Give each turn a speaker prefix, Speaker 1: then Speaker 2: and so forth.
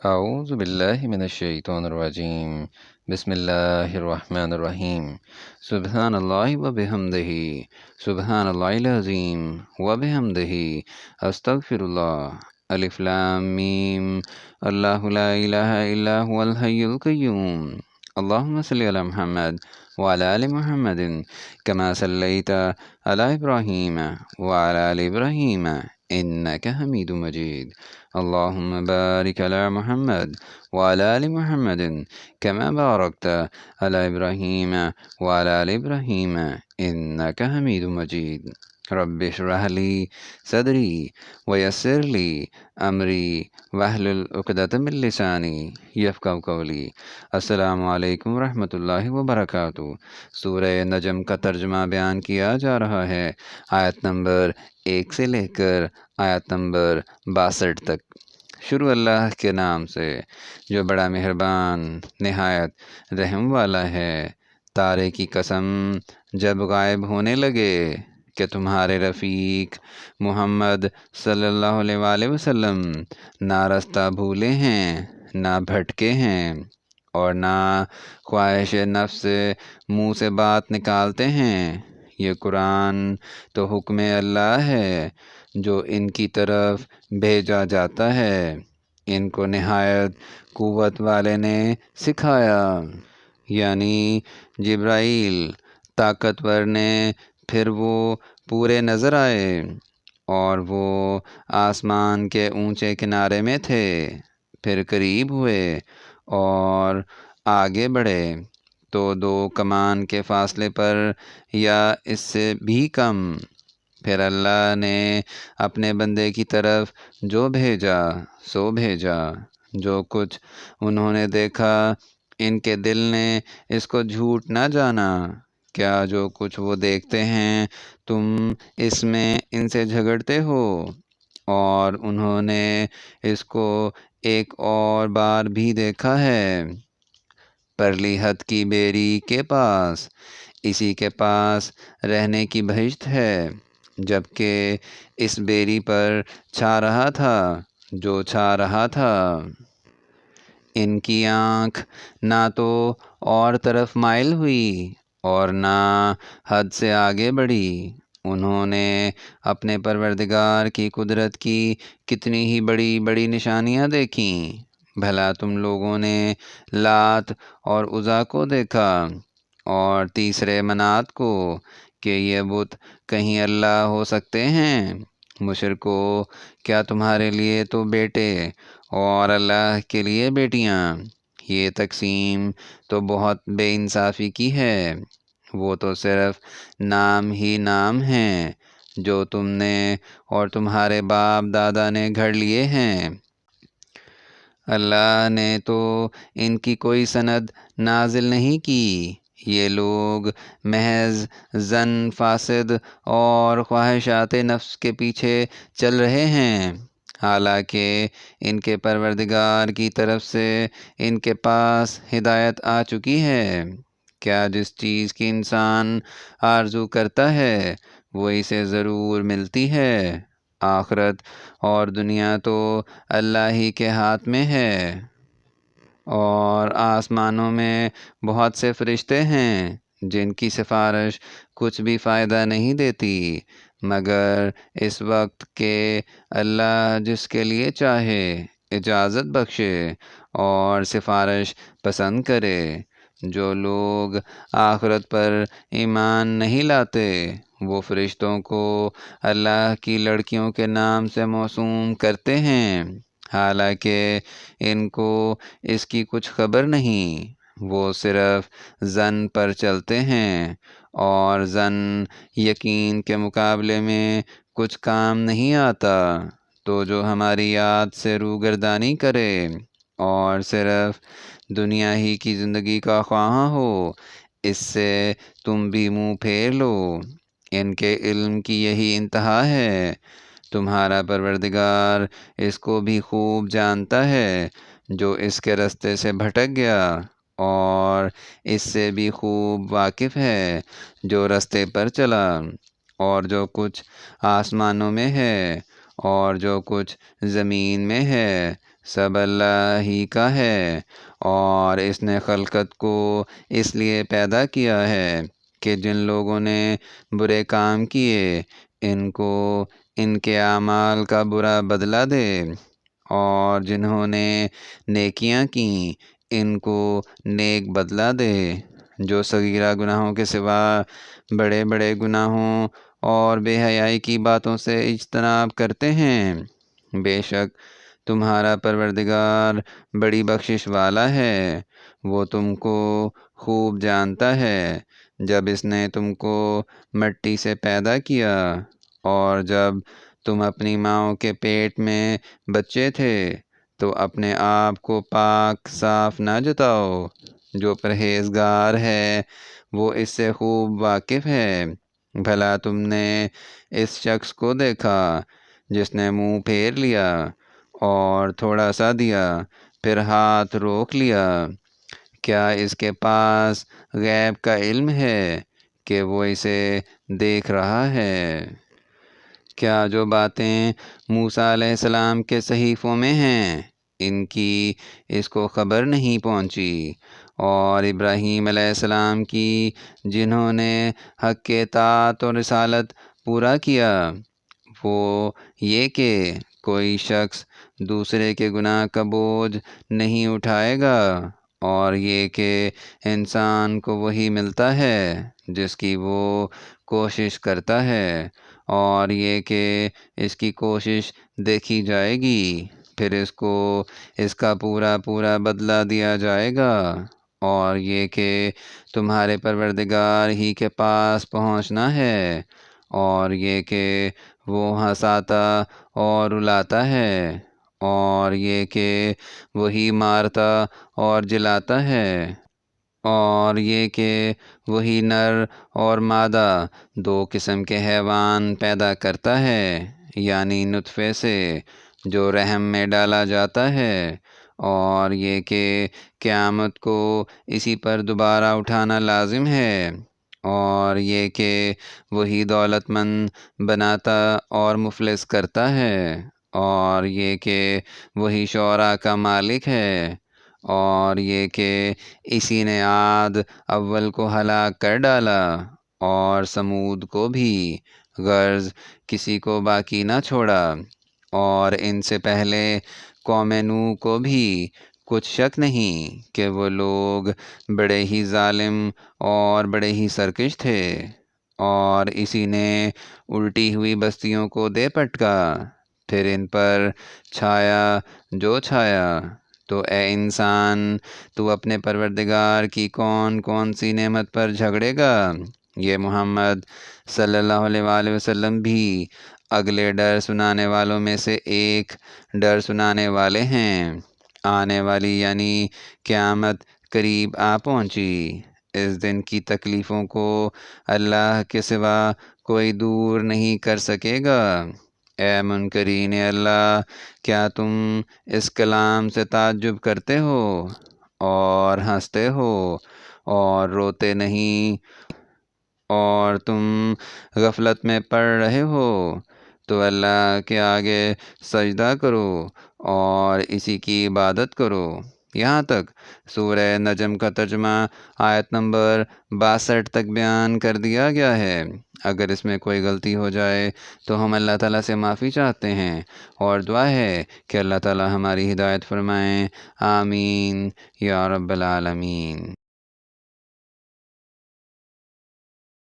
Speaker 1: اعوذ باللہ من الشیطان الرجیم بسم اللہ الرحمن الرحیم سبحان اللہ وبحمدہ سبحان اللہ العظیم وبحمدہ استغفر اللہ الف لام میم اللہ لا الہ الا هو الحی القیوم اللہم صلی علی محمد وعلى آل محمد كما صلیت علی ابراہیم وعلى آل ابراہیم انک حمید مجید اللهم بارك على محمد وعلى آل محمد كما باركت على إبراهيم وعلى آل إبراهيم إنك حميد مجيد رب اشرح لي صدري ويسر لي أمري واحلل عقدة من لساني يفقهوا قولي۔ السلام علیکم ورحمۃ اللہ وبرکاتہ۔ سورہ نجم کا ترجمہ بیان کیا جا رہا ہے، آیت نمبر 1 سے لے کر آیت نمبر 62 تک۔ شروع اللہ کے نام سے جو بڑا مہربان نہایت رحم والا ہے۔ تارے کی قسم جب غائب ہونے لگے کہ تمہارے رفیق محمد صلی اللہ علیہ وآلہ وسلم نہ رستہ بھولے ہیں، نہ بھٹکے ہیں، اور نہ خواہش نفس سے منہ سے بات نکالتے ہیں۔ یہ قرآن تو حکم اللہ ہے جو ان کی طرف بھیجا جاتا ہے، ان کو نہایت قوت والے نے سکھایا، یعنی جبرائیل طاقتور نے۔ پھر وہ پورے نظر آئے اور وہ آسمان کے اونچے کنارے میں تھے، پھر قریب ہوئے اور آگے بڑھے تو 2 کمان کے فاصلے پر یا اس سے بھی کم۔ پھر اللہ نے اپنے بندے کی طرف جو بھیجا سو بھیجا۔ جو کچھ انہوں نے دیکھا ان کے دل نے اس کو جھوٹ نہ جانا۔ کیا جو کچھ وہ دیکھتے ہیں تم اس میں ان سے جھگڑتے ہو؟ اور انہوں نے اس کو ایک اور بار بھی دیکھا ہے، پرلی حد کی بیری کے پاس۔ اسی کے پاس رہنے کی بہشت ہے، جبکہ اس بیری پر چھا رہا تھا جو چھا رہا تھا۔ ان کی آنکھ نہ تو اور طرف مائل ہوئی اور نہ حد سے آگے بڑھی۔ انہوں نے اپنے پروردگار کی قدرت کی کتنی ہی بڑی بڑی نشانیاں دیکھیں۔ بھلا تم لوگوں نے لات اور عزا کو دیکھا اور تیسرے منات کو کہ یہ بت کہیں اللہ ہو سکتے ہیں؟ مشرکو، کیا تمہارے لیے تو بیٹے اور اللہ کے لیے بیٹیاں؟ یہ تقسیم تو بہت بے انصافی کی ہے۔ وہ تو صرف نام ہی نام ہیں جو تم نے اور تمہارے باپ دادا نے گھڑ لیے ہیں۔ اللہ نے تو ان کی کوئی سند نازل نہیں کی۔ یہ لوگ محض ظن فاسد اور خواہشات نفس کے پیچھے چل رہے ہیں، حالانکہ ان کے پروردگار کی طرف سے ان کے پاس ہدایت آ چکی ہے۔ کیا جس چیز کی انسان آرزو کرتا ہے وہ اسے ضرور ملتی ہے۔ آخرت اور دنیا تو اللہ ہی کے ہاتھ میں ہے، اور آسمانوں میں بہت سے فرشتے ہیں جن کی سفارش کچھ بھی فائدہ نہیں دیتی، مگر اس وقت کہ اللہ جس کے لیے چاہے اجازت بخشے اور سفارش پسند کرے۔ جو لوگ آخرت پر ایمان نہیں لاتے وہ فرشتوں کو اللہ کی لڑکیوں کے نام سے موسوم کرتے ہیں، حالانکہ ان کو اس کی کچھ خبر نہیں۔ وہ صرف ظن پر چلتے ہیں، اور ظن یقین کے مقابلے میں کچھ کام نہیں آتا۔ تو جو ہماری یاد سے روگردانی کرے اور صرف دنیا ہی کی زندگی کا خواہاں ہو، اس سے تم بھی منہ پھیر لو۔ ان کے علم کی یہی انتہا ہے۔ تمہارا پروردگار اس کو بھی خوب جانتا ہے جو اس کے رستے سے بھٹک گیا، اور اس سے بھی خوب واقف ہے جو رستے پر چلا۔ اور جو کچھ آسمانوں میں ہے اور جو کچھ زمین میں ہے سب اللہ ہی کا ہے، اور اس نے خلقت کو اس لیے پیدا کیا ہے کہ جن لوگوں نے برے کام کیے ان کو ان کے اعمال کا برا بدلہ دے، اور جنہوں نے نیکیاں کیں ان کو نیک بدلہ دے۔ جو صغیرہ گناہوں کے سوا بڑے بڑے گناہوں اور بے حیائی کی باتوں سے اجتناب کرتے ہیں، بے شک تمہارا پروردگار بڑی بخشش والا ہے، وہ تم کو خوب جانتا ہے۔ جب اس نے تم کو مٹی سے پیدا کیا اور جب تم اپنی ماؤں کے پیٹ میں بچے تھے تو اپنے آپ کو پاک صاف نہ جتاؤ۔ جو پرہیزگار ہے وہ اس سے خوب واقف ہے۔ بھلا تم نے اس شخص کو دیکھا جس نے منہ پھیر لیا اور تھوڑا سا دیا پھر ہاتھ روک لیا؟ کیا اس کے پاس غیب کا علم ہے کہ وہ اسے دیکھ رہا ہے؟ کیا جو باتیں موسیٰ علیہ السلام کے صحیفوں میں ہیں ان کی اس کو خبر نہیں پہنچی؟ اور ابراہیم علیہ السلام کی جنہوں نے حق کے اطاعت اور رسالت پورا کیا، وہ یہ کہ کوئی شخص دوسرے کے گناہ کا بوجھ نہیں اٹھائے گا، اور یہ کہ انسان کو وہی ملتا ہے جس کی وہ کوشش کرتا ہے، اور یہ کہ اس کی کوشش دیکھی جائے گی، پھر اس کو اس کا پورا پورا بدلہ دیا جائے گا، اور یہ کہ تمہارے پروردگار ہی کے پاس پہنچنا ہے، اور یہ کہ وہ ہنساتا اور رلاتا ہے، اور یہ کہ وہی مارتا اور جلاتا ہے، اور یہ کہ وہی نر اور مادہ دو قسم کے حیوان پیدا کرتا ہے، یعنی نطفے سے جو رحم میں ڈالا جاتا ہے، اور یہ کہ قیامت کو اسی پر دوبارہ اٹھانا لازم ہے، اور یہ کہ وہی دولت مند بناتا اور مفلس کرتا ہے، اور یہ کہ وہی شعراء کا مالک ہے، اور یہ کہ اسی نے عاد اول کو ہلاک کر ڈالا اور سمود کو بھی، غرض کسی کو باقی نہ چھوڑا، اور ان سے پہلے قوم نوح کو بھی کچھ شک نہیں کہ وہ لوگ بڑے ہی ظالم اور بڑے ہی سرکش تھے، اور اسی نے الٹی ہوئی بستیوں کو دے پٹکا، پھر ان پر چھایا جو چھایا۔ تو اے انسان، تو اپنے پروردگار کی کون کون سی نعمت پر جھگڑے گا؟ یہ محمد صلی اللہ علیہ وآلہ وسلم بھی اگلے ڈر سنانے والوں میں سے ایک ڈر سنانے والے ہیں۔ آنے والی یعنی قیامت قریب آ پہنچی۔ اس دن کی تکلیفوں کو اللہ کے سوا کوئی دور نہیں کر سکے گا۔ اے منکرین اللہ، کیا تم اس کلام سے تعجب کرتے ہو اور ہنستے ہو اور روتے نہیں، اور تم غفلت میں پڑ رہے ہو؟ تو اللہ کے آگے سجدہ کرو اور اسی کی عبادت کرو۔ یہاں تک سورہ نجم کا ترجمہ آیت نمبر 62 تک بیان کر دیا گیا ہے۔ اگر اس میں کوئی غلطی ہو جائے تو ہم اللہ تعالیٰ سے معافی چاہتے ہیں، اور دعا ہے کہ اللہ تعالیٰ ہماری ہدایت فرمائیں۔ آمین یا رب العالمین۔